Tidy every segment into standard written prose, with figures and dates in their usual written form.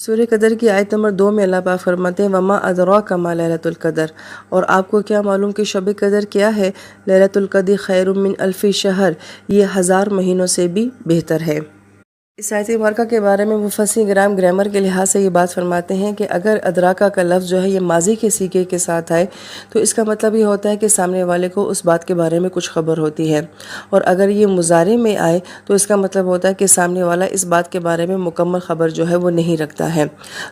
سورہ قدر کی آیت نمبر 2 میں اللہ پاک فرماتے ہیں وما ادراک ما لیلۃ القدر، اور آپ کو کیا معلوم کہ شب قدر کیا ہے؟ لیلۃ القدر خیر من الف شہر، یہ 1000 مہینوں سے بھی بہتر ہے۔ اس آیت مبارکہ کے بارے میں مفسرین کرام گرامر کے لحاظ سے یہ بات فرماتے ہیں کہ اگر ادراکہ کا لفظ جو ہے یہ ماضی کے سیغے کے ساتھ آئے تو اس کا مطلب یہ ہوتا ہے کہ سامنے والے کو اس بات کے بارے میں کچھ خبر ہوتی ہے، اور اگر یہ مضارع میں آئے تو اس کا مطلب ہوتا ہے کہ سامنے والا اس بات کے بارے میں مکمل خبر جو ہے وہ نہیں رکھتا ہے۔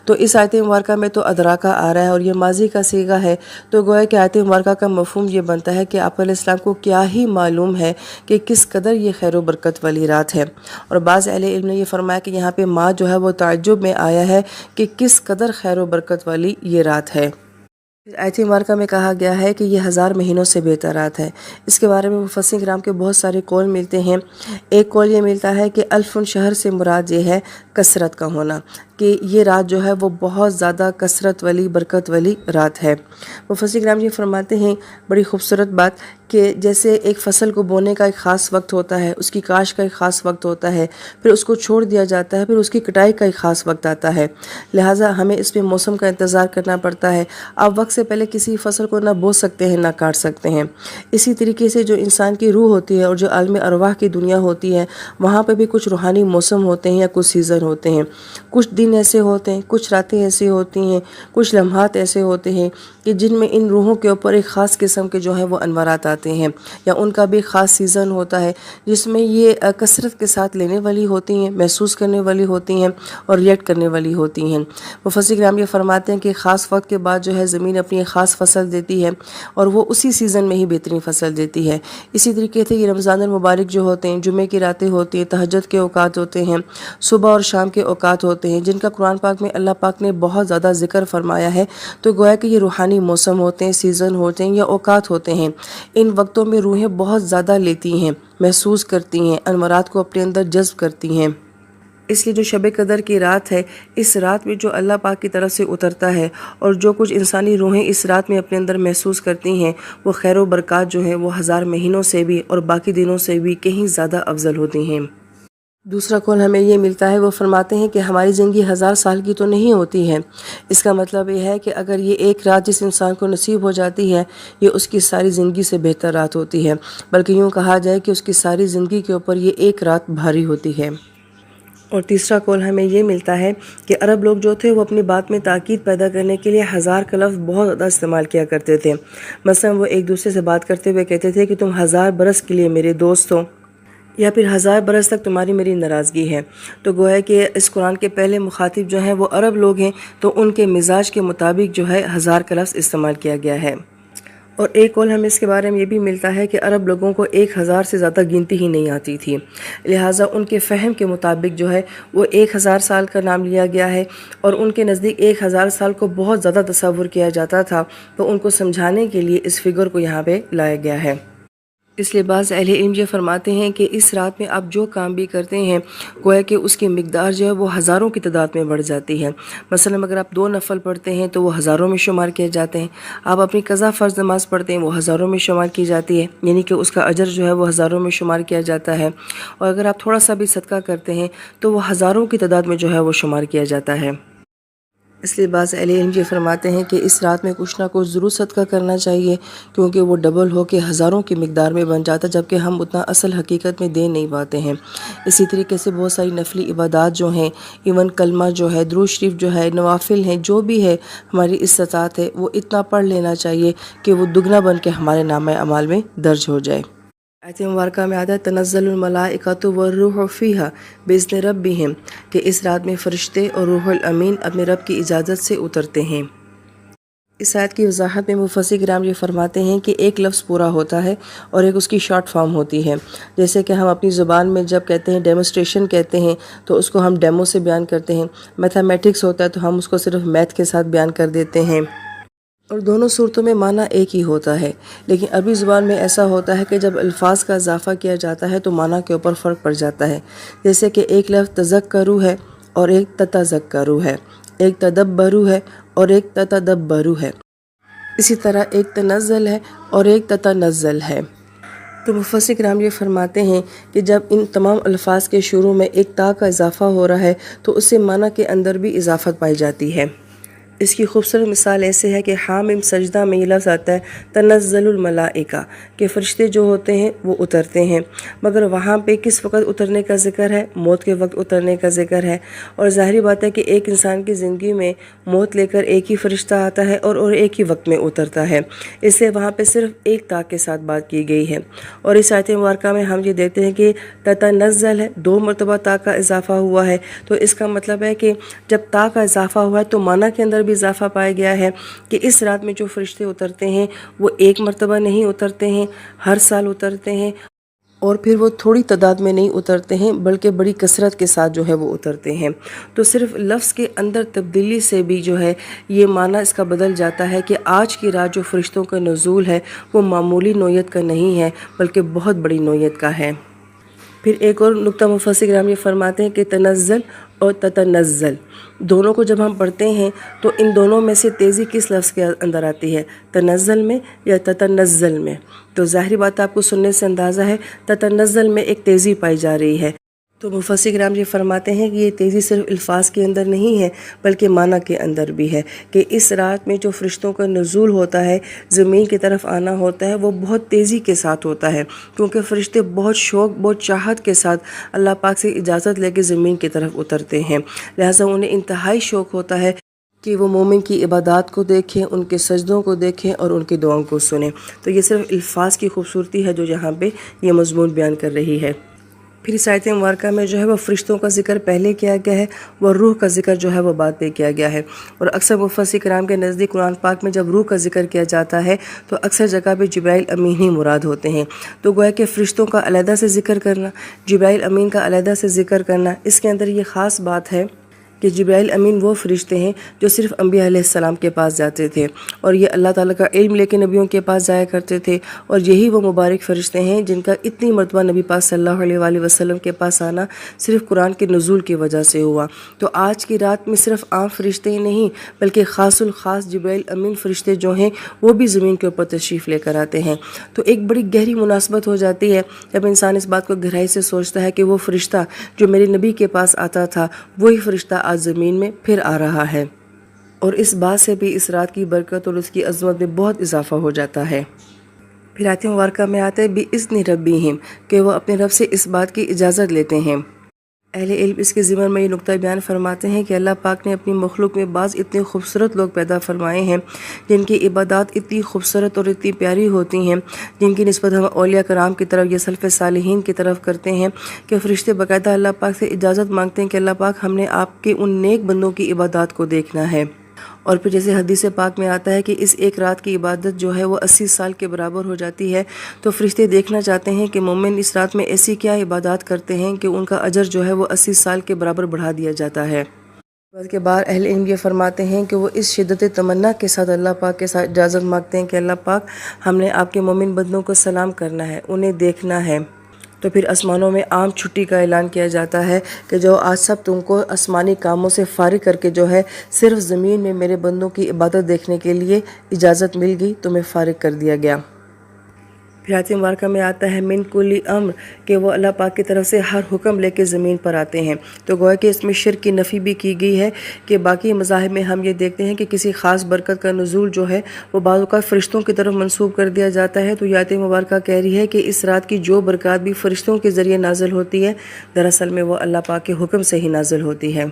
تو اس آیت مبارکہ میں تو ادراکہ آ رہا ہے اور یہ ماضی کا صیغہ ہے، تو گویا کہ آیت مبارکہ کا مفہوم یہ بنتا ہے کہ آپ علیہ السلام کو کیا ہی معلوم ہے کہ کس قدر یہ خیر و برکت والی رات ہے۔ اور بعض اہل علم نے یہ فرمایا کہ یہاں پہ ما جو ہے وہ تعجب میں آیا ہے کہ کس قدر خیر و برکت والی یہ رات ہے۔ آیت مبارکہ میں کہا گیا ہے کہ یہ 1000 مہینوں سے بہتر رات ہے۔ اس کے بارے میں مفسرین کرام کے بہت سارے قول ملتے ہیں۔ ایک قول یہ ملتا ہے کہ الف شہر سے مراد یہ ہے کثرت کا ہونا، کہ یہ رات جو ہے وہ بہت زیادہ کثرت والی برکت والی رات ہے۔ مفسرین کرام یہ فرماتے ہیں بڑی خوبصورت بات کہ جیسے ایک فصل کو بونے کا ایک خاص وقت ہوتا ہے، اس کی کاشت کا ایک خاص وقت ہوتا ہے، پھر اس کو چھوڑ دیا جاتا ہے، پھر اس کی کٹائی کا ایک خاص وقت آتا ہے، لہٰذا ہمیں اس میں موسم کا انتظار کرنا پڑتا ہے۔ آپ وقت سے پہلے کسی فصل کو نہ بو سکتے ہیں نہ کاٹ سکتے ہیں۔ اسی طریقے سے جو انسان کی روح ہوتی ہے اور جو عالم ارواح کی دنیا ہوتی ہے، وہاں پہ بھی کچھ روحانی موسم ہوتے ہیں یا کچھ سیزن ہوتے ہیں، کچھ دن ایسے ہوتے ہیں، کچھ راتیں ایسی ہوتی ہیں، کچھ لمحات ایسے ہوتے ہیں کہ جن میں ان روحوں کے اوپر ایک خاص قسم کے جو ہیں وہ انوارات آتے ہیں، یا ان کا بھی خاص سیزن ہوتا ہے جس میں یہ کثرت کے ساتھ لینے والی ہوتی ہیں، محسوس کرنے والی ہوتی ہیں اور ریئیکٹ کرنے والی ہوتی ہیں۔ مفسرین کرام یہ فرماتے ہیں کہ خاص وقت کے بعد جو ہے زمین اپنی ایک خاص فصل دیتی ہے اور وہ اسی سیزن میں ہی بہترین فصل دیتی ہے۔ اسی طریقے سے یہ رمضان المبارک جو ہوتے ہیں، جمعے کی راتیں ہوتی ہیں، تہجد کے اوقات ہوتے ہیں، صبح اور شام کے اوقات ہوتے ہیں، جن کا قرآن پاک میں اللہ پاک نے بہت زیادہ ذکر فرمایا ہے، تو گویا کہ یہ روحانی موسم ہوتے ہیں، سیزن ہوتے ہیں یا اوقات ہوتے ہیں۔ ان وقتوں میں روحیں بہت زیادہ لیتی ہیں، محسوس کرتی ہیں، انوارات کو اپنے اندر جذب کرتی ہیں۔ اس لیے جو شب قدر کی رات ہے، اس رات میں جو اللہ پاک کی طرف سے اترتا ہے اور جو کچھ انسانی روحیں اس رات میں اپنے اندر محسوس کرتی ہیں، وہ خیر و برکات جو ہیں وہ 1000 مہینوں سے بھی اور باقی دنوں سے بھی کہیں زیادہ افضل ہوتی ہیں۔ دوسرا قول ہمیں یہ ملتا ہے، وہ فرماتے ہیں کہ ہماری زندگی 1000 سال کی تو نہیں ہوتی ہے۔ اس کا مطلب یہ ہے کہ اگر یہ ایک رات جس انسان کو نصیب ہو جاتی ہے، یہ اس کی ساری زندگی سے بہتر رات ہوتی ہے، بلکہ یوں کہا جائے کہ اس کی ساری زندگی کے اوپر یہ ایک رات بھاری ہوتی ہے۔ اور تیسرا قول ہمیں یہ ملتا ہے کہ عرب لوگ جو تھے وہ اپنی بات میں تاکید پیدا کرنے کے لیے 1000 کا لفظ بہت زیادہ استعمال کیا کرتے تھے۔ مثلا وہ ایک دوسرے سے بات کرتے ہوئے کہتے تھے کہ تم 1000 برس کے لیے میرے دوست ہو، یا پھر 1000 برس تک تمہاری میری ناراضگی ہے۔ تو گویا کہ اس قرآن کے پہلے مخاطب جو ہیں وہ عرب لوگ ہیں، تو ان کے مزاج کے مطابق جو ہے 1000 کا لفظ استعمال کیا گیا ہے۔ اور ایک قول ہمیں اس کے بارے میں یہ بھی ملتا ہے کہ عرب لوگوں کو 1000 سے زیادہ گنتی ہی نہیں آتی تھی، لہٰذا ان کے فہم کے مطابق جو ہے وہ 1000 سال کا نام لیا گیا ہے، اور ان کے نزدیک 1000 سال کو بہت زیادہ تصور کیا جاتا تھا، تو ان کو سمجھانے کے لیے اس فگر کو یہاں پہ لایا گیا ہے۔ اس لیے بعض اہل علم یہ فرماتے ہیں کہ اس رات میں آپ جو کام بھی کرتے ہیں، گویا کہ اس کی مقدار جو ہے وہ ہزاروں کی تعداد میں بڑھ جاتی ہے۔ مثلا اگر آپ 2 نفل پڑھتے ہیں تو وہ ہزاروں میں شمار کیے جاتے ہیں، آپ اپنی قضا فرض نماز پڑھتے ہیں وہ ہزاروں میں شمار کی جاتی ہے، یعنی کہ اس کا اجر جو ہے وہ ہزاروں میں شمار کیا جاتا ہے، اور اگر آپ تھوڑا سا بھی صدقہ کرتے ہیں تو وہ ہزاروں کی تعداد میں جو ہے وہ شمار کیا جاتا ہے۔ اس لیے بعض اہل علم یہ فرماتے ہیں کہ اس رات میں کچھ نہ کچھ ضرور صدقہ کرنا چاہیے، کیونکہ وہ ڈبل ہو کے ہزاروں کی مقدار میں بن جاتا ہے، جبکہ ہم اتنا اصل حقیقت میں دے نہیں پاتے ہیں۔ اسی طریقے سے بہت ساری نفلی عبادات جو ہیں، ایون کلمہ جو ہے، درود شریف جو ہے، نوافل ہیں، جو بھی ہے ہماری استطاعت ہے وہ اتنا پڑھ لینا چاہیے کہ وہ دگنا بن کے ہمارے نامہ اعمال میں درج ہو جائے۔ آیت مبارکہ میں آتا ہے تنزل الملائکۃ والروح فیہا باذن ربہم، کہ اس رات میں فرشتے اور روح الامین اپنے رب کی اجازت سے اترتے ہیں۔ اس آیت کی وضاحت میں مفسرین کرام یہ فرماتے ہیں کہ ایک لفظ پورا ہوتا ہے اور ایک اس کی شارٹ فارم ہوتی ہے۔ جیسے کہ ہم اپنی زبان میں جب کہتے ہیں ڈیمونسٹریشن کہتے ہیں تو اس کو ہم ڈیمو سے بیان کرتے ہیں، میتھمیٹکس ہوتا ہے تو ہم اس کو صرف میتھ کے ساتھ بیان کر دیتے ہیں، اور دونوں صورتوں میں معنی ایک ہی ہوتا ہے۔ لیکن عربی زبان میں ایسا ہوتا ہے کہ جب الفاظ کا اضافہ کیا جاتا ہے تو معنی کے اوپر فرق پڑ جاتا ہے۔ جیسے کہ ایک لفظ تذکروا ہے اور ایک تتذکروا ہے، ایک تدبروا ہے اور ایک تتدبروا ہے، اسی طرح ایک تنزل ہے اور ایک تتنزل ہے۔ تو مفسر کرام یہ فرماتے ہیں کہ جب ان تمام الفاظ کے شروع میں ایک تا کا اضافہ ہو رہا ہے تو اس سے معنی کے اندر بھی اضافت پائی جاتی ہے۔ اس کی خوبصورت مثال ایسے ہے کہ حامیم سجدہ میں یہ لفظ آتا ہے تنزل الملائکہ، کہ فرشتے جو ہوتے ہیں وہ اترتے ہیں، مگر وہاں پہ کس وقت اترنے کا ذکر ہے؟ موت کے وقت اترنے کا ذکر ہے۔ اور ظاہری بات ہے کہ ایک انسان کی زندگی میں موت لے کر ایک ہی فرشتہ آتا ہے اور ایک ہی وقت میں اترتا ہے، اس لیے وہاں پہ صرف ایک تا کے ساتھ بات کی گئی ہے۔ اور اس آیت مبارکہ میں ہم یہ دیکھتے ہیں کہ تتنزل ہے، 2 مرتبہ تا کا اضافہ ہوا ہے، تو اس کا مطلب ہے کہ جب تا کا اضافہ ہوا ہے تو معنی کے اندر بھی اضافہ پایا گیا ہے کہ اس رات میں جو فرشتے اترتے ہیں وہ ایک مرتبہ نہیں اترتے ہیں، ہر سال اترتے ہیں، اور پھر وہ تھوڑی تعداد میں نہیں اترتے ہیں بلکہ بڑی کثرت کے ساتھ جو ہے وہ اترتے ہیں۔ تو صرف لفظ کے اندر تبدیلی سے بھی جو ہے یہ معنی اس کا بدل جاتا ہے کہ آج کی رات جو فرشتوں کا نزول ہے وہ معمولی نوعیت کا نہیں ہے بلکہ بہت بڑی نوعیت کا ہے۔ پھر ایک اور نقطہ مفسر کرام یہ فرماتے ہیں کہ تنزل اور تتنزل دونوں کو جب ہم پڑھتے ہیں تو ان دونوں میں سے تیزی کس لفظ کے اندر آتی ہے، تنزل میں یا تتنزل میں؟ تو ظاہری بات آپ کو سننے سے اندازہ ہے تتنزل میں ایک تیزی پائی جا رہی ہے۔ تو مفسر کرام یہ فرماتے ہیں کہ یہ تیزی صرف الفاظ کے اندر نہیں ہے بلکہ معنی کے اندر بھی ہے کہ اس رات میں جو فرشتوں کا نزول ہوتا ہے، زمین کی طرف آنا ہوتا ہے، وہ بہت تیزی کے ساتھ ہوتا ہے، کیونکہ فرشتے بہت شوق بہت چاہت کے ساتھ اللہ پاک سے اجازت لے کے زمین کی طرف اترتے ہیں، لہٰذا انہیں انتہائی شوق ہوتا ہے کہ وہ مومن کی عبادات کو دیکھیں، ان کے سجدوں کو دیکھیں اور ان کی دعاؤں کو سنیں۔ تو یہ صرف الفاظ کی خوبصورتی ہے جو یہاں پہ یہ مضمون بیان کر رہی ہے۔ پھر اس آیت مبارکہ میں جو ہے وہ فرشتوں کا ذکر پہلے کیا گیا ہے، وہ روح کا ذکر جو ہے وہ بعد میں کیا گیا ہے۔ اور اکثر مفسر کرام کے نزدیک قرآن پاک میں جب روح کا ذکر کیا جاتا ہے تو اکثر جگہ پہ جبرائیل امین ہی مراد ہوتے ہیں، تو گویا کہ فرشتوں کا علیحدہ سے ذکر کرنا، جبرائیل امین کا علیحدہ سے ذکر کرنا، اس کے اندر یہ خاص بات ہے کہ جبرائیل امین وہ فرشتے ہیں جو صرف انبیاء علیہ السلام کے پاس جاتے تھے، اور یہ اللہ تعالیٰ کا علم لے کے نبیوں کے پاس جایا کرتے تھے، اور یہی وہ مبارک فرشتے ہیں جن کا اتنی مرتبہ نبی پاک صلی اللہ علیہ وآلہ وسلم کے پاس آنا صرف قرآن کے نزول کی وجہ سے ہوا۔ تو آج کی رات میں صرف عام فرشتے ہی نہیں بلکہ خاص الخاص جبرائیل امین فرشتے جو ہیں وہ بھی زمین کے اوپر تشریف لے کر آتے ہیں۔ تو ایک بڑی گہری مناسبت ہو جاتی ہے جب انسان اس بات کو گہرائی سے سوچتا ہے کہ وہ فرشتہ جو میرے نبی کے پاس آتا تھا وہی فرشتہ آج زمین میں پھر آ رہا ہے، اور اس بات سے بھی اس رات کی برکت اور اس کی عظمت میں بہت اضافہ ہو جاتا ہے۔ پھر آیت مبارکہ میں آتا ہے بِإِذْنِ رَبِّهِمْ، کہ وہ اپنے رب سے اس بات کی اجازت لیتے ہیں۔ اہل علم اس کے ضمن میں یہ نقطہ بیان فرماتے ہیں کہ اللہ پاک نے اپنی مخلوق میں بعض اتنے خوبصورت لوگ پیدا فرمائے ہیں جن کی عبادات اتنی خوبصورت اور اتنی پیاری ہوتی ہیں، جن کی نسبت ہم اولیاء کرام کی طرف یا سلف صالحین کی طرف کرتے ہیں کہ فرشتے باقاعدہ اللہ پاک سے اجازت مانگتے ہیں کہ اللہ پاک ہم نے آپ کے ان نیک بندوں کی عبادات کو دیکھنا ہے۔ اور پھر جیسے حدیث پاک میں آتا ہے کہ اس ایک رات کی عبادت جو ہے وہ 80 سال کے برابر ہو جاتی ہے، تو فرشتے دیکھنا چاہتے ہیں کہ مومن اس رات میں ایسی کیا عبادات کرتے ہیں کہ ان کا اجر جو ہے وہ 80 سال کے برابر بڑھا دیا جاتا ہے۔ اس کے بعد اہل علم یہ فرماتے ہیں کہ وہ اس شدت تمنا کے ساتھ اللہ پاک کے ساتھ اجازت مانگتے ہیں کہ اللہ پاک ہم نے آپ کے مومن بندوں کو سلام کرنا ہے، انہیں دیکھنا ہے۔ تو پھر آسمانوں میں عام چھٹی کا اعلان کیا جاتا ہے کہ جو آج سب تم کو آسمانی کاموں سے فارغ کر کے جو ہے صرف زمین میں میرے بندوں کی عبادت دیکھنے کے لیے اجازت مل گئی، تمہیں فارغ کر دیا گیا۔ پھر آیت مبارکہ میں آتا ہے من کلی امر، کہ وہ اللہ پاک کی طرف سے ہر حکم لے کے زمین پر آتے ہیں۔ تو گویا کہ اس میں شرک کی نفی بھی کی گئی ہے کہ باقی مذاہب میں ہم یہ دیکھتے ہیں کہ کسی خاص برکت کا نزول جو ہے وہ بعض اوقات فرشتوں کی طرف منسوب کر دیا جاتا ہے، تو یہ آیت مبارکہ کہہ رہی ہے کہ اس رات کی جو برکات بھی فرشتوں کے ذریعے نازل ہوتی ہے دراصل میں وہ اللہ پاک کے حکم سے ہی نازل ہوتی ہے۔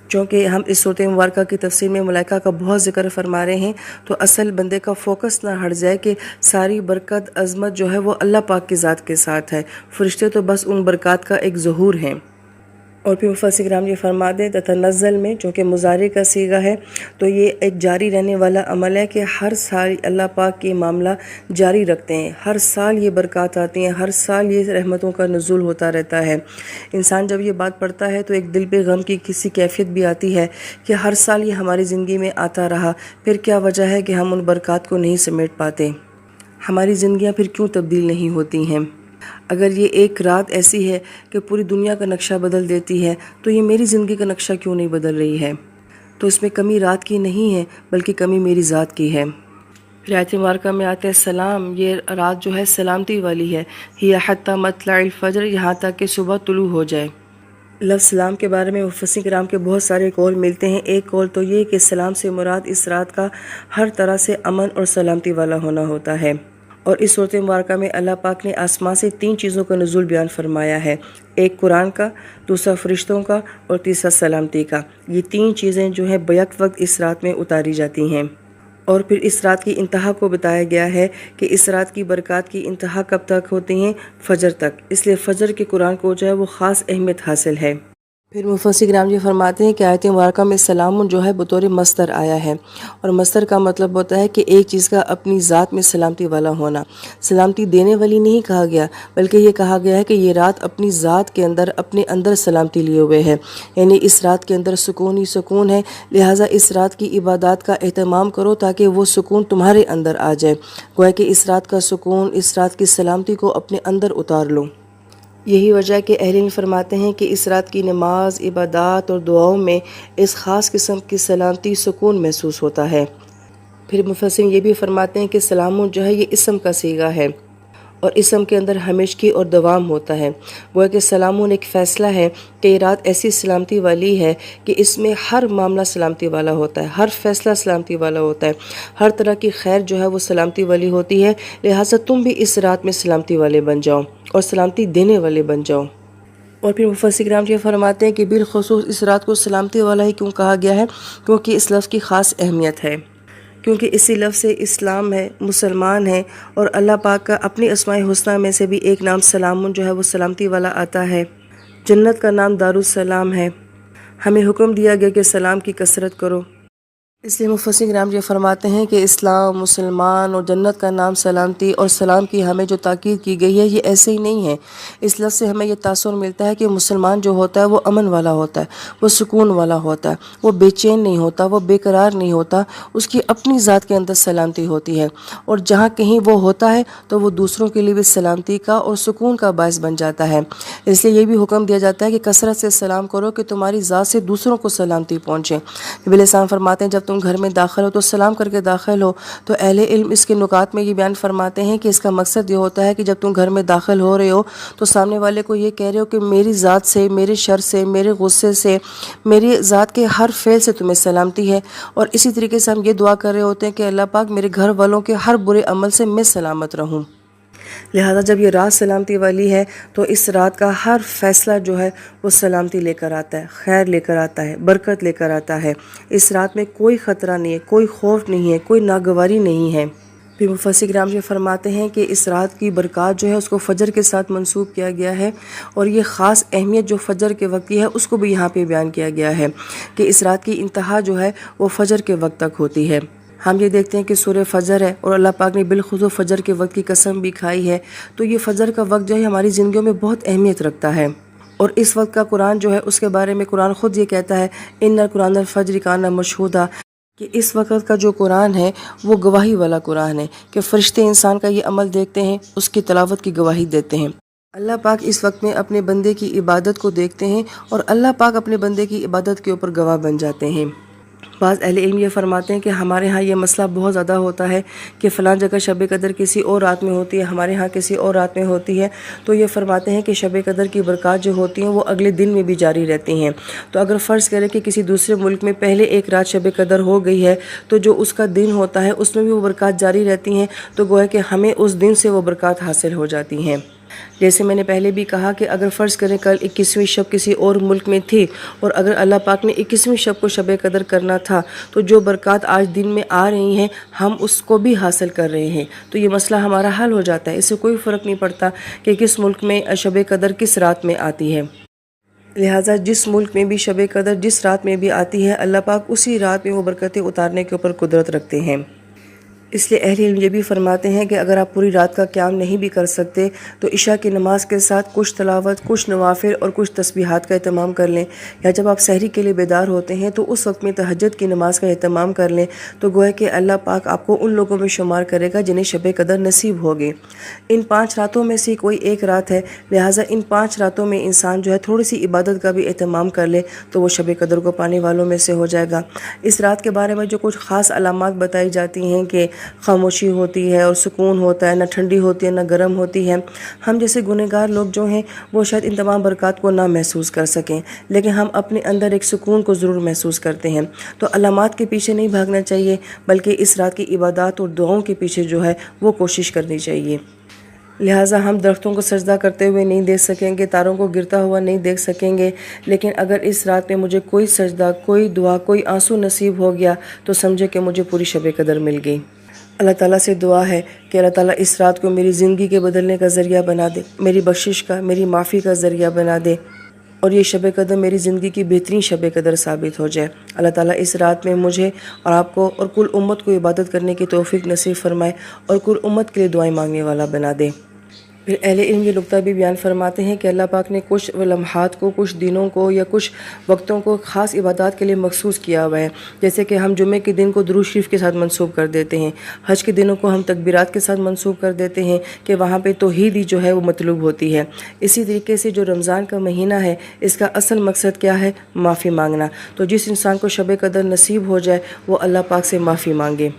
چونکہ ہم اس صورت مبارکہ کی تفسیر میں ملائکہ کا بہت ذکر فرما رہے ہیں تو اصل بندے کا فوکس نہ ہٹ جائے کہ ساری برکت عظمت جو ہے وہ اللہ پاک کی ذات کے ساتھ ہے، فرشتے تو بس ان برکات کا ایک ظہور ہیں۔ اور پھر مفسر کرام یہ فرما دیں تتنزل میں چونکہ مضارع کا صیغہ ہے تو یہ ایک جاری رہنے والا عمل ہے کہ ہر سال اللہ پاک کے معاملہ جاری رکھتے ہیں، ہر سال یہ برکات آتی ہیں، ہر سال یہ رحمتوں کا نزول ہوتا رہتا ہے۔ انسان جب یہ بات پڑھتا ہے تو ایک دل پہ غم کی کسی کیفیت بھی آتی ہے کہ ہر سال یہ ہماری زندگی میں آتا رہا، پھر کیا وجہ ہے کہ ہم ان برکات کو نہیں سمیٹ پاتے، ہماری زندگیاں پھر کیوں تبدیل نہیں ہوتی ہیں؟ اگر یہ ایک رات ایسی ہے کہ پوری دنیا کا نقشہ بدل دیتی ہے تو یہ میری زندگی کا نقشہ کیوں نہیں بدل رہی ہے؟ تو اس میں کمی رات کی نہیں ہے بلکہ کمی میری ذات کی ہے۔ پھر آیت مبارکہ میں آتے ہیں سلام، یہ رات جو ہے سلامتی والی ہے، ہی حتی مطلع الفجر، یہاں تک کہ صبح طلوع ہو جائے۔ لفظ سلام کے بارے میں مفسرین کرام کے بہت سارے قول ملتے ہیں۔ ایک قول تو یہ کہ سلام سے مراد اس رات کا ہر طرح سے امن اور سلامتی والا ہونا ہوتا ہے، اور اس صورت مبارکہ میں اللہ پاک نے آسمان سے 3 چیزوں کا نزول بیان فرمایا ہے، ایک قرآن کا، دوسرا فرشتوں کا، اور تیسرا سلامتی کا۔ یہ 3 چیزیں جو ہیں بیک وقت اس رات میں اتاری جاتی ہیں، اور پھر اس رات کی انتہا کو بتایا گیا ہے کہ اس رات کی برکات کی انتہا کب تک ہوتی ہیں؟ فجر تک، اس لیے فجر کے قرآن کو جو ہے وہ خاص اہمیت حاصل ہے۔ پھر مفسرین کرام یہ فرماتے ہیں کہ آیت مبارکہ میں سلام جو ہے بطور مصدر آیا ہے، اور مصدر کا مطلب ہوتا ہے کہ ایک چیز کا اپنی ذات میں سلامتی والا ہونا۔ سلامتی دینے والی نہیں کہا گیا، بلکہ یہ کہا گیا ہے کہ یہ رات اپنی ذات کے اندر اپنے اندر سلامتی لیے ہوئے ہے، یعنی اس رات کے اندر سکون ہی سکون ہے، لہٰذا اس رات کی عبادات کا اہتمام کرو تاکہ وہ سکون تمہارے اندر آ جائے، گویا کہ اس رات کا سکون، اس رات کی سلامتی کو اپنے اندر اتار لو۔ یہی وجہ کہ اہل علم فرماتے ہیں کہ اس رات کی نماز، عبادات اور دعاؤں میں اس خاص قسم کی سلامتی، سکون محسوس ہوتا ہے۔ پھر مفسرین یہ بھی فرماتے ہیں کہ سلام جو ہے یہ اسم کا صیغہ ہے، اور اسم کے اندر ہمیشگی اور دوام ہوتا ہے، گویا کہ سلام ایک فیصلہ ہے کہ یہ رات ایسی سلامتی والی ہے کہ اس میں ہر معاملہ سلامتی والا ہوتا ہے، ہر فیصلہ سلامتی والا ہوتا ہے، ہر طرح کی خیر جو ہے وہ سلامتی والی ہوتی ہے، لہٰذا تم بھی اس رات میں سلامتی والے بن جاؤ اور سلامتی دینے والے بن جاؤ۔ اور پھر مفسرین کرام یہ فرماتے ہیں کہ بالخصوص اس رات کو سلامتی والا ہی کیوں کہا گیا ہے؟ کیونکہ اس لفظ کی خاص اہمیت ہے، کیونکہ اسی لفظ سے اسلام ہے، مسلمان ہے، اور اللہ پاک کا اپنی اسماء حسنہ میں سے بھی ایک نام سلام جو ہے وہ سلامتی والا آتا ہے۔ جنت کا نام دارالسلام ہے، ہمیں حکم دیا گیا کہ سلام کی کثرت کرو، اس لیے مفسرین کرام یہ فرماتے ہیں کہ اسلام، مسلمان اور جنت کا نام سلامتی اور سلام کی ہمیں جو تاکید کی گئی ہے یہ ایسے ہی نہیں ہے۔ اس لفظ سے ہمیں یہ تاثر ملتا ہے کہ مسلمان جو ہوتا ہے وہ امن والا ہوتا ہے، وہ سکون والا ہوتا ہے، وہ بے چین نہیں ہوتا، وہ بے قرار نہیں ہوتا، اس کی اپنی ذات کے اندر سلامتی ہوتی ہے، اور جہاں کہیں وہ ہوتا ہے تو وہ دوسروں کے لیے بھی سلامتی کا اور سکون کا باعث بن جاتا ہے۔ اس لیے یہ بھی حکم دیا جاتا ہے کہ کثرت سے سلام کرو کہ تمہاری ذات سے دوسروں کو سلامتی پہنچے۔ نبی علیہ السلام فرماتے ہیں جب تم گھر میں داخل ہو تو سلام کر کے داخل ہو، تو اہل علم اس کے نکات میں یہ بیان فرماتے ہیں کہ اس کا مقصد یہ ہوتا ہے کہ جب تم گھر میں داخل ہو رہے ہو تو سامنے والے کو یہ کہہ رہے ہو کہ میری ذات سے، میرے شر سے، میرے غصے سے، میری ذات کے ہر فعل سے تمہیں سلامتی ہے، اور اسی طریقے سے ہم یہ دعا کر رہے ہوتے ہیں کہ اللہ پاک میرے گھر والوں کے ہر برے عمل سے میں سلامت رہوں۔ لہذا جب یہ رات سلامتی والی ہے تو اس رات کا ہر فیصلہ جو ہے وہ سلامتی لے کر آتا ہے، خیر لے کر آتا ہے، برکت لے کر آتا ہے۔ اس رات میں کوئی خطرہ نہیں ہے، کوئی خوف نہیں ہے، کوئی ناگواری نہیں ہے۔ پھر مفسرین کرام یہ فرماتے ہیں کہ اس رات کی برکات جو ہے اس کو فجر کے ساتھ منسوب کیا گیا ہے، اور یہ خاص اہمیت جو فجر کے وقت کی ہے اس کو بھی یہاں پہ بیان کیا گیا ہے کہ اس رات کی انتہا جو ہے وہ فجر کے وقت تک ہوتی ہے۔ ہم یہ دیکھتے ہیں کہ سورہ فجر ہے، اور اللہ پاک نے بالخصوص فجر کے وقت کی قسم بھی کھائی ہے، تو یہ فجر کا وقت جو ہے ہماری زندگیوں میں بہت اہمیت رکھتا ہے، اور اس وقت کا قرآن جو ہے اس کے بارے میں قرآن خود یہ کہتا ہے ان القرآن الفجر کان مشہودا، کہ اس وقت کا جو قرآن ہے وہ گواہی والا قرآن ہے، کہ فرشتے انسان کا یہ عمل دیکھتے ہیں، اس کی تلاوت کی گواہی دیتے ہیں۔ اللہ پاک اس وقت میں اپنے بندے کی عبادت کو دیکھتے ہیں، اور اللہ پاک اپنے بندے کی عبادت کے اوپر گواہ بن جاتے ہیں۔ بعض اہل علم یہ فرماتے ہیں کہ ہمارے ہاں یہ مسئلہ بہت زیادہ ہوتا ہے کہ فلاں جگہ شب قدر کسی اور رات میں ہوتی ہے، ہمارے ہاں کسی اور رات میں ہوتی ہے، تو یہ فرماتے ہیں کہ شب قدر کی برکات جو ہوتی ہیں وہ اگلے دن میں بھی جاری رہتی ہیں۔ تو اگر فرض کریں کہ کسی دوسرے ملک میں پہلے ایک رات شب قدر ہو گئی ہے تو جو اس کا دن ہوتا ہے اس میں بھی وہ برکات جاری رہتی ہیں، تو گویا کہ ہمیں اس دن سے وہ برکات حاصل ہو جاتی ہیں۔ جیسے میں نے پہلے بھی کہا کہ اگر فرض کریں کل 21ویں شب کسی اور ملک میں تھی، اور اگر اللہ پاک نے 21ویں شب کو شب قدر کرنا تھا، تو جو برکات آج دن میں آ رہی ہیں ہم اس کو بھی حاصل کر رہے ہیں، تو یہ مسئلہ ہمارا حل ہو جاتا ہے۔ اس سے کوئی فرق نہیں پڑتا کہ کس ملک میں شب قدر کس رات میں آتی ہے۔ لہٰذا جس ملک میں بھی شب قدر جس رات میں بھی آتی ہے، اللہ پاک اسی رات میں وہ برکتیں اتارنے کے اوپر قدرت رکھتے ہیں۔ اس لیے اہل علم یہ بھی فرماتے ہیں کہ اگر آپ پوری رات کا قیام نہیں بھی کر سکتے تو عشاء کی نماز کے ساتھ کچھ تلاوت، کچھ نوافل اور کچھ تسبیحات کا اہتمام کر لیں، یا جب آپ سحری کے لیے بیدار ہوتے ہیں تو اس وقت میں تہجد کی نماز کا اہتمام کر لیں، تو گویا کہ اللہ پاک آپ کو ان لوگوں میں شمار کرے گا جنہیں شب قدر نصیب ہوگی۔ ان 5 راتوں میں سے کوئی ایک رات ہے، لہٰذا ان 5 راتوں میں انسان جو ہے تھوڑی سی عبادت کا بھی اہتمام کر لے تو وہ شب قدر کو پانے والوں میں سے ہو جائے گا۔ اس رات کے بارے میں جو کچھ خاص علامات بتائی جاتی ہیں کہ خاموشی ہوتی ہے اور سکون ہوتا ہے، نہ ٹھنڈی ہوتی ہے نہ گرم ہوتی ہے۔ ہم جیسے گنہگار لوگ جو ہیں وہ شاید ان تمام برکات کو نہ محسوس کر سکیں، لیکن ہم اپنے اندر ایک سکون کو ضرور محسوس کرتے ہیں۔ تو علامات کے پیچھے نہیں بھاگنا چاہیے، بلکہ اس رات کی عبادات اور دعاؤں کے پیچھے جو ہے وہ کوشش کرنی چاہیے۔ لہٰذا ہم درختوں کو سجدہ کرتے ہوئے نہیں دیکھ سکیں گے، تاروں کو گرتا ہوا نہیں دیکھ سکیں گے، لیکن اگر اس رات میں مجھے کوئی سجدہ، کوئی دعا، کوئی آنسو نصیب ہو گیا تو سمجھے کہ مجھے پوری شب قدر مل گئی۔ اللہ تعالیٰ سے دعا ہے کہ اللہ تعالیٰ اس رات کو میری زندگی کے بدلنے کا ذریعہ بنا دے، میری بخشش کا، میری معافی کا ذریعہ بنا دے، اور یہ شب قدر میری زندگی کی بہترین شب قدر ثابت ہو جائے۔ اللہ تعالیٰ اس رات میں مجھے اور آپ کو اور کل امت کو عبادت کرنے کی توفیق نصیب فرمائے اور کل امت کے لیے دعائیں مانگنے والا بنا دے۔ پھر اہل علم یہ نقطہ بھی بیان فرماتے ہیں کہ اللہ پاک نے کچھ لمحات کو، کچھ دنوں کو یا کچھ وقتوں کو خاص عبادات کے لیے مخصوص کیا ہوا ہے، جیسے کہ ہم جمعے کے دن کو درود شریف کے ساتھ منسوب کر دیتے ہیں، حج کے دنوں کو ہم تکبیرات کے ساتھ منسوب کر دیتے ہیں کہ وہاں پہ توحید ہی جو ہے وہ مطلوب ہوتی ہے۔ اسی طریقے سے جو رمضان کا مہینہ ہے، اس کا اصل مقصد کیا ہے؟ معافی مانگنا۔ تو جس انسان کو شب قدر نصیب ہو جائے وہ اللہ پاک سے معافی مانگے،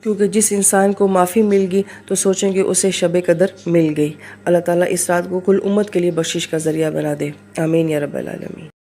کیونکہ جس انسان کو معافی مل گئی تو سوچیں کہ اسے شب قدر مل گئی۔ اللہ تعالیٰ اس رات کو کل امت کے لیے بخشش کا ذریعہ بنا دے، آمین یا رب العالمین۔